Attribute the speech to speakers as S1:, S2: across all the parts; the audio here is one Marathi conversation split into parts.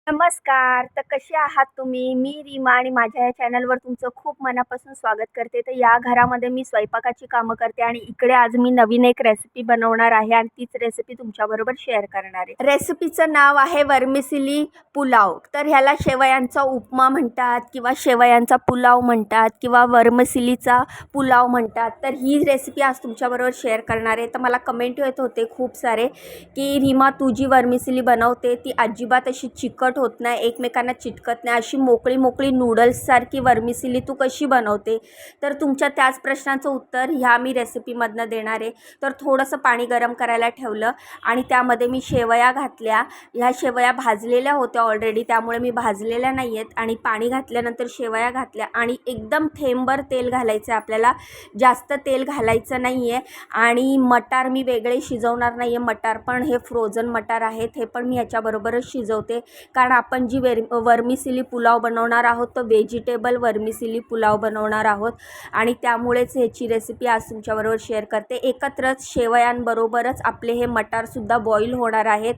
S1: नमस्कार. तर कसे आहात तुम्ही? मी रीमा आणि माझ्या या चॅनलवर तुमचं खूप मनापासून स्वागत करते. तर या घरामध्ये मी स्वयंपाकाची कामं करते आणि इकडे आज मी नवीन एक रेसिपी बनवणार आहे आणि तीच रेसिपी तुमच्याबरोबर शेअर करणार आहे. रेसिपीचं नाव आहे वर्मिसिली पुलाव. तर ह्याला शेवयांचा उपमा म्हणतात किंवा शेवयांचा पुलाव म्हणतात किंवा वर्मिसिलीचा पुलाव म्हणतात. तर ही रेसिपी आज तुमच्याबरोबर शेअर करणार आहे. तर मला कमेंट येत होते खूप सारे की रीमा तू जी वर्मिसिली बनवते ती अजिबात अशी चिकट होत नाही, एकमेकांना चिटकत नाही, अशी मोकळी मोकळी नूडल्ससारखी वर्मिसिली तू कशी बनवते. तर तुमच्या त्याच प्रश्नाचं उत्तर ह्या मी रेसिपीमधनं देणार आहे. तर थोडंसं पाणी गरम करायला ठेवलं आणि त्यामध्ये मी शेवया घातल्या. ह्या शेवया भाजलेल्या होत्या ऑलरेडी, त्यामुळे मी भाजलेल्या नाही आहेत. आणि पाणी घातल्यानंतर शेवया घातल्या आणि एकदम थेंबर तेल घालायचं आहे आपल्याला, जास्त तेल घालायचं नाही आहे. आणि मटार मी वेगळे शिजवणार नाही आहे, मटार पण हे फ्रोझन मटार आहेत, हे पण मी ह्याच्याबरोबरच शिजवते. कारण आपण जी वर्मिसिली पुलाव बनवणार आहोत तर व्हेजिटेबल वर्मिसिली पुलाव बनवणार आहोत आणि त्यामुळेच ह्याची रेसिपी आज तुमच्याबरोबर शेअर करते. एकत्रच शेवयांबरोबरच आपले हे मटारसुद्धा बॉईल होणार आहेत.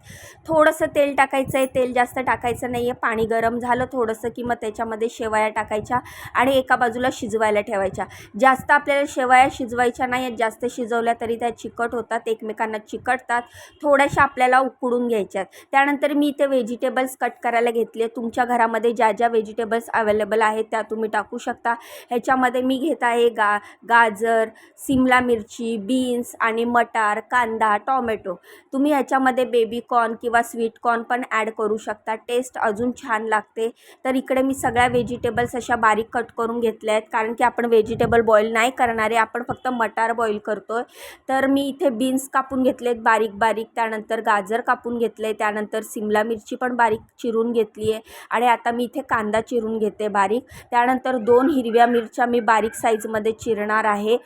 S1: थोडंसं तेल टाकायचं आहे, तेल जास्त टाकायचं नाही आहे. पाणी गरम झालं थोडंसं की मग त्याच्यामध्ये शेवया टाकायच्या आणि एका बाजूला शिजवायला ठेवायच्या. जास्त आपल्याला शेवया शिजवायच्या नाही आहेत, जास्त शिजवल्या तरी त्या चिकट होतात, एकमेकांना चिकटतात. थोड्याशा आपल्याला उकडून घ्यायच्यात. त्यानंतर मी इथे व्हेजिटेबल्स कट करायला घेतले. तुमच्या घरामध्ये ज्या ज्या व्हेजिटेबल्स अवेलेबल आहेत त्या तुम्ही टाकू शकता. ह्याच्यामध्ये मी घेत आहे गाजर, सिमला मिरची, बीन्स आणि मटार, कांदा, टॉमॅटो. तुम्ही ह्याच्यामध्ये बेबी कॉर्न किंवा स्वीट कॉर्न पण ॲड करू शकता, टेस्ट अजून छान लागते. तर इकडे मी सगळ्या व्हेजिटेबल्स अशा बारीक कट करून घेतल्या आहेत, कारण की आपण व्हेजिटेबल बॉईल नाही करणार आहे, आपण फक्त मटार बॉईल करतो आहे. तर मी इथे बीन्स कापून घेतलेत बारीक बारीक, त्यानंतर गाजर कापून घेतले, त्यानंतर सिमला मिरची पण बारीक चिरून घेतली आहे आणि आता मी इथे कांदा चिरून घेते बारीक. त्यानंतर 2 हिरव्या मिरच्या मी बारीक साईजमध्ये चिरणार आहे.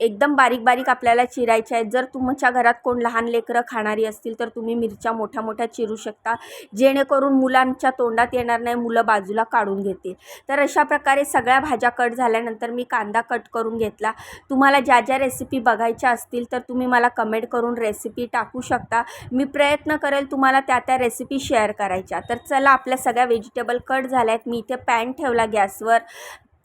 S1: एकदम बारीक बारीक आपल्याला चिरायच्या आहेत. जर तुमच्या घरात कोण लहान लेकरं खाणारी असतील तर तुम्ही मिरच्या मोठ्या मोठ्या चिरू शकता, जेणेकरून मुलांच्या तोंडात येणार नाही, मुलं बाजूला काढून घेतील. तर अशा प्रकारे सगळ्या भाज्या कट झाल्यानंतर मी कांदा कट करून घेतला. तुम्हाला ज्या ज्या रेसिपी बघायच्या असतील तर तुम्ही मला कमेंट करून रेसिपी टाकू शकता. मी प्रयत्न करेल तुम्हाला त्या त्या रेसिपी शेअर करायच्या. तर चला, आपल्या सगळ्या व्हेजिटेबल कट झाल्या आहेत. मी इथे पॅन ठेवला गॅसवर.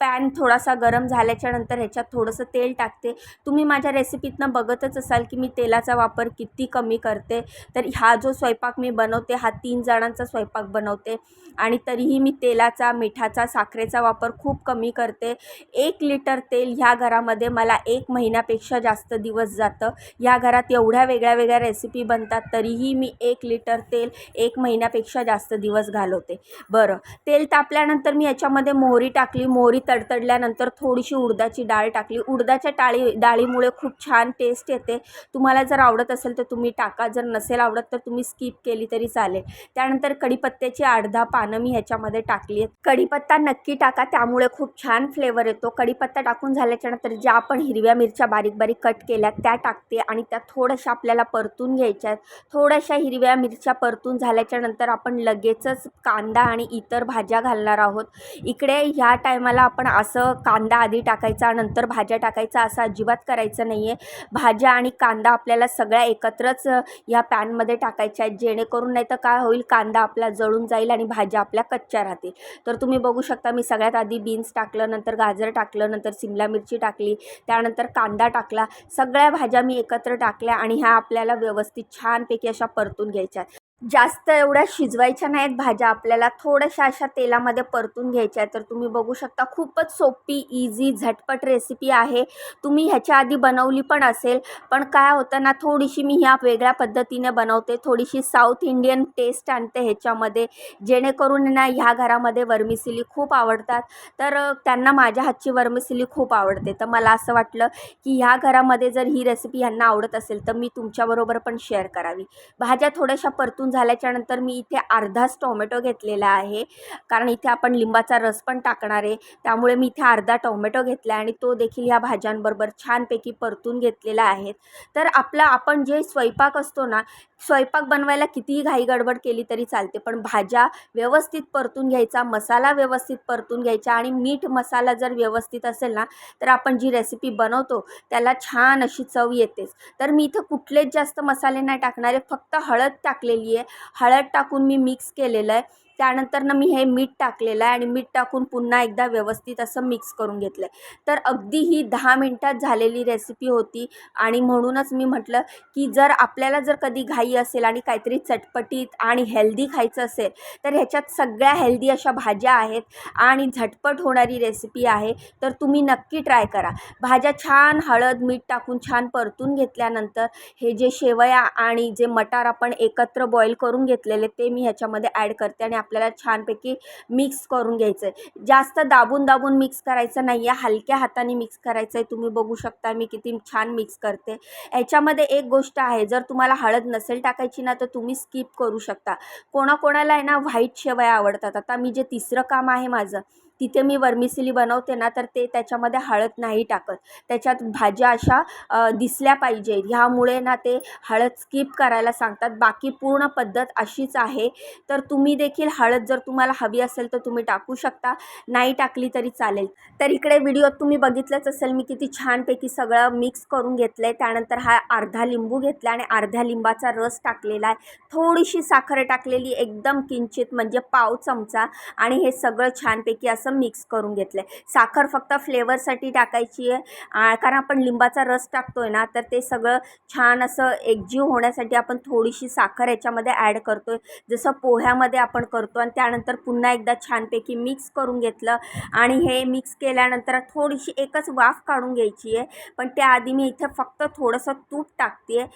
S1: पॅन थोडासा गरम झाल्याच्या नंतर ह्याच्यात थोडंसं तेल टाकते. तुम्ही माझ्या रेसिपीतनं बघतच असाल की मी तेलाचा वापर किती कमी करते. तर हा जो स्वयंपाक मी बनवते हा 3 जणांचा स्वयंपाक बनवते आणि तरीही मी तेलाचा, मिठाचा, साखरेचा वापर खूप कमी करते. 1 लिटर तेल ह्या घरामध्ये मला 1 महिन्यापेक्षा जास्त दिवस जातं. ह्या घरात एवढ्या वेगळ्या वेगळ्या रेसिपी बनतात तरीही मी 1 लिटर तेल 1 महिन्यापेक्षा जास्त दिवस घालवते. बरं, तेल तापल्यानंतर मी याच्यामध्ये मोहरी टाकली. मोहरी तडतडल्यानंतर थोडीशी उडदाची डाळ टाकली. उडदाच्या डाळीमुळे खूप छान टेस्ट येते. तुम्हाला जर आवडत असेल तर तुम्ही टाका, जर नसेल आवडत तर तुम्ही स्किप केली तरी चालेल. त्यानंतर कढीपत्त्याची 8-10 पानं मी ह्याच्यामध्ये टाकली आहेत. कढीपत्ता नक्की टाका, त्यामुळे खूप छान फ्लेवर येतो. कढीपत्ता टाकून झाल्याच्यानंतर ज्या आपण हिरव्या मिरच्या बारीक बारीक कट केल्या त्या टाकते आणि त्या थोड्याशा आपल्याला परतून घ्यायच्या आहेत. थोड्याशा हिरव्या मिरच्या परतून झाल्याच्यानंतर आपण लगेचच कांदा आणि इतर भाज्या घालणार आहोत. इकडे ह्या टायमाला आपण असं कांदा आधी टाकायचा नंतर भाज्या टाकायचा असं अजिबात करायचं नाही आहे. भाज्या आणि कांदा आपल्याला सगळ्या एकत्रच या पॅनमध्ये टाकायच्या आहेत, जेणेकरून नाही तर काय होईल, कांदा आपला जळून जाईल आणि भाज्या आपल्या कच्च्या राहतील. तर तुम्ही बघू शकता मी सगळ्यात आधी बीन्स टाकलं, नंतर गाजर टाकलं, नंतर सिमला मिरची टाकली, त्यानंतर कांदा टाकला. सगळ्या भाज्या मी एकत्र टाकल्या आणि ह्या आपल्याला व्यवस्थित छानपैकी अशा परतून घ्यायच्या. जास्त एवढ्या शिजवायच्या नाहीत भाज्या, आपल्याला थोड्याशा अशा तेलामध्ये परतून घ्यायच्या आहेत. तर तुम्ही बघू शकता खूपच सोपी, इझी, झटपट रेसिपी आहे. तुम्ही ह्याच्या आधी बनवली पण असेल, पण काय होतं ना, थोडीशी मी ह्या वेगळ्या पद्धतीने बनवते, थोडीशी साऊथ इंडियन टेस्ट आणते ह्याच्यामध्ये, जेणेकरून ना ह्या घरामध्ये वर्मिसिली खूप आवडतात. तर त्यांना माझ्या हातची वर्मिसिली खूप आवडते. तर मला असं वाटलं की ह्या घरामध्ये जर ही रेसिपी ह्यांना आवडत असेल तर मी तुमच्याबरोबर पण शेअर करावी. भाज्या थोड्याशा परतून झाल्याच्यानंतर मी इथे अर्धाच टोमॅटो घेतलेला आहे, कारण इथे आपण लिंबाचा रस पण टाकणार आहे, त्यामुळे मी इथे अर्धा टोमॅटो घेतला आणि तो देखील ह्या भाज्यांबरोबर छानपैकी परतून घेतलेला आहे. तर आपण जे स्वयंपाक असतो ना, स्वयंपाक बनवायला कितीही घाई गडबड केली तरी चालते, पण भाज्या व्यवस्थित परतून घ्यायचा, मसाला व्यवस्थित परतून घ्यायचा आणि मीठ मसाला जर व्यवस्थित असेल ना तर आपण जी रेसिपी बनवतो त्याला छान अशी चव येतेच. तर मी इथं कुठलेच जास्त मसाले नाही टाकणार आहे, फक्त हळद टाकलेली आहे. हळद टाकून मी मिक्स केलेलं आहे. त्यानंतरनं मी हे मीठ टाकलेलं आहे आणि मीठ टाकून पुन्हा एकदा व्यवस्थित असं मिक्स करून घेतलं आहे. तर अगदी ही 10 मिनटात झालेली रेसिपी होती आणि म्हणूनच मी म्हटलं की जर आपल्याला जर कधी घाई असेल आणि काहीतरी चटपटीत आणि हेल्दी खायचं असेल तर ह्याच्यात सगळ्या हेल्दी अशा भाज्या आहेत आणि झटपट होणारी रेसिपी आहे. तर तुम्ही नक्की ट्राय करा. भाज्या छान हळद मीठ टाकून छान परतून घेतल्यानंतर हे जे शेवया आणि जे मटार आपण एकत्र बॉईल करून घेतलेले ते मी ह्याच्यामध्ये ॲड करते आणि आपल्याला छानपैकी मिक्स करून घ्यायचं आहे. जास्त दाबून दाबून मिक्स करायचं नाही आहे, हलक्या हाताने मिक्स करायचं आहे. तुम्ही बघू शकता मी किती छान मिक्स करते. याच्यामध्ये एक गोष्ट आहे, जर तुम्हाला हळद नसेल टाकायची ना तर तुम्ही स्किप करू शकता. कोणाकोणाला आहे ना व्हाईट शेवया आवडतात. आता मी जे तिसरं काम आहे माझं तिथे मी वर्मिसेली बनवते ना तर ते त्याच्यामध्ये हळद नाही टाकत. त्याच्यात भाज्या अशा दिसल्या पाहिजे ह्यामुळे ना ते हळद स्किप करायला सांगतात. बाकी पूर्ण पद्धत अशीच आहे. तर तुम्ही देखील हळद जर तुम्हाला हवी असेल तर तुम्ही टाकू शकता, नाही टाकली तरी चालेल. तर इकडे व्हिडिओत तुम्ही बघितलंच असेल मी किती छानपैकी सगळं मिक्स करून घेतलं आहे. त्यानंतर हा अर्धा लिंबू घेतला आणि अर्ध्या लिंबाचा रस टाकलेला आहे. थोडीशी साखर टाकलेली एकदम किंचित म्हणजे पाव चमचा आणि हे सगळं छानपैकी असं मिक्स करून घेतलं आहे. साखर फक्त फ्लेवरसाठी टाकायची आहे कारण आपण लिंबाचा रस टाकतोय ना तर ते सगळं छान असं एकजीव होण्यासाठी आपण थोडीशी साखर याच्यामध्ये ॲड करतोय जसं पोह्यामध्ये आपण करतो. आणि त्यानंतर पुन्हा एकदा छानपैकी मिक्स करून घेतलं आणि हे मिक्स केल्यानंतर थोडीशी एकच वाफ काढून घ्यायची आहे. पण त्याआधी मी इथे फक्त थोडंसं तूप टाकते आहे.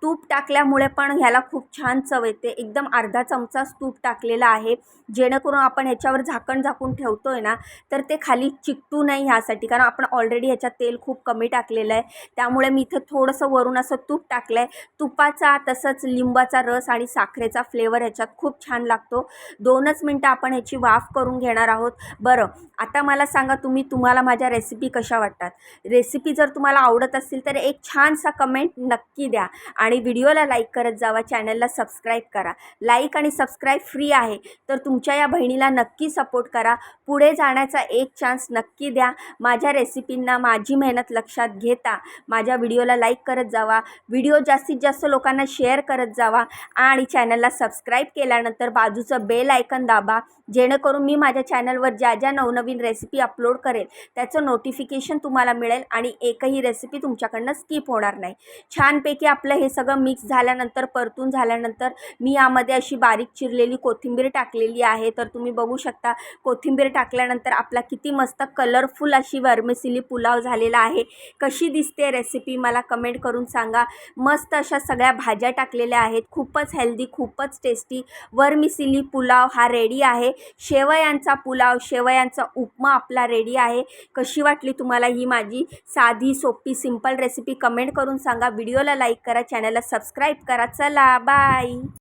S1: तूप टाकल्यामुळे पण ह्याला खूप छान चव येते. एकदम अर्धा चमचाच तूप टाकलेला आहे जेणेकरून आपण ह्याच्यावर झाकण झाकून ठेवतोय ना तर ते खाली चिकटू नाही ह्यासाठी, कारण आपण ऑलरेडी ह्याच्यात तेल खूप कमी टाकलेलं आहे. त्यामुळे मी इथे थोडंसं वरून असं तूप टाकलं आहे. तुपाचा तसंच लिंबाचा रस आणि साखरेचा फ्लेवर ह्याच्यात खूप छान लागतो. 2च मिनटं आपण ह्याची वाफ करून घेणार आहोत. बरं, आता मला सांगा तुम्हाला माझ्या रेसिपी कशा वाटतात. रेसिपी जर तुम्हाला आवडत असतील तर एक छानसा कमेंट नक्की द्या आणि व्हिडिओला लाईक करत जावा, चॅनलला सबस्क्राईब करा. लाईक आणि सबस्क्राईब फ्री आहे. तर तुमच्या या बहिणीला नक्की सपोर्ट करा. पुढे जाण्याचा एक चान्स नक्की द्या. माझ्या रेसिपींना माझी मेहनत लक्षात घेता माझ्या व्हिडिओला लाईक करत जावा, व्हिडिओ जास्तीत जास्त लोकांना शेअर करत जावा आणि चॅनलला सबस्क्राईब केल्यानंतर बाजूचं बेल आयकन दाबा जेणेकरून मी माझ्या चॅनलवर ज्या ज्या नवनवीन रेसिपी अपलोड करेल त्याचं नोटिफिकेशन तुम्हाला मिळेल आणि एकही रेसिपी तुमच्याकडनं स्किप होणार नाही. छानपैकी आपलं हे सगळं मिक्स झाल्यानंतर परतून झाल्यानंतर मी यामध्ये अशी बारीक चिरलेली कोथिंबीर टाकलेली आहे. तर तुम्ही बघू शकता कोथिंबीर टाकल्यानंतर आपला किती मस्त कलरफुल अशी वर्मिसेली पुलाव झालेला आहे. कशी दिसते रेसिपी मला कमेंट करून सांगा. मस्त अशा सगळ्या भाज्या टाकलेल्या आहेत. खूपच हेल्दी, खूपच टेस्टी वर्मिसेली पुलाव हा रेडी आहे. शेवयांचा पुलाव, शेवयांचा उपमा आपला रेडी आहे. कशी वाटली तुम्हाला ही माझी साधी सोपी सिंपल रेसिपी कमेंट करून सांगा. व्हिडिओला लाईक करा, चॅनलला सबस्क्राईब करा. चला बाय.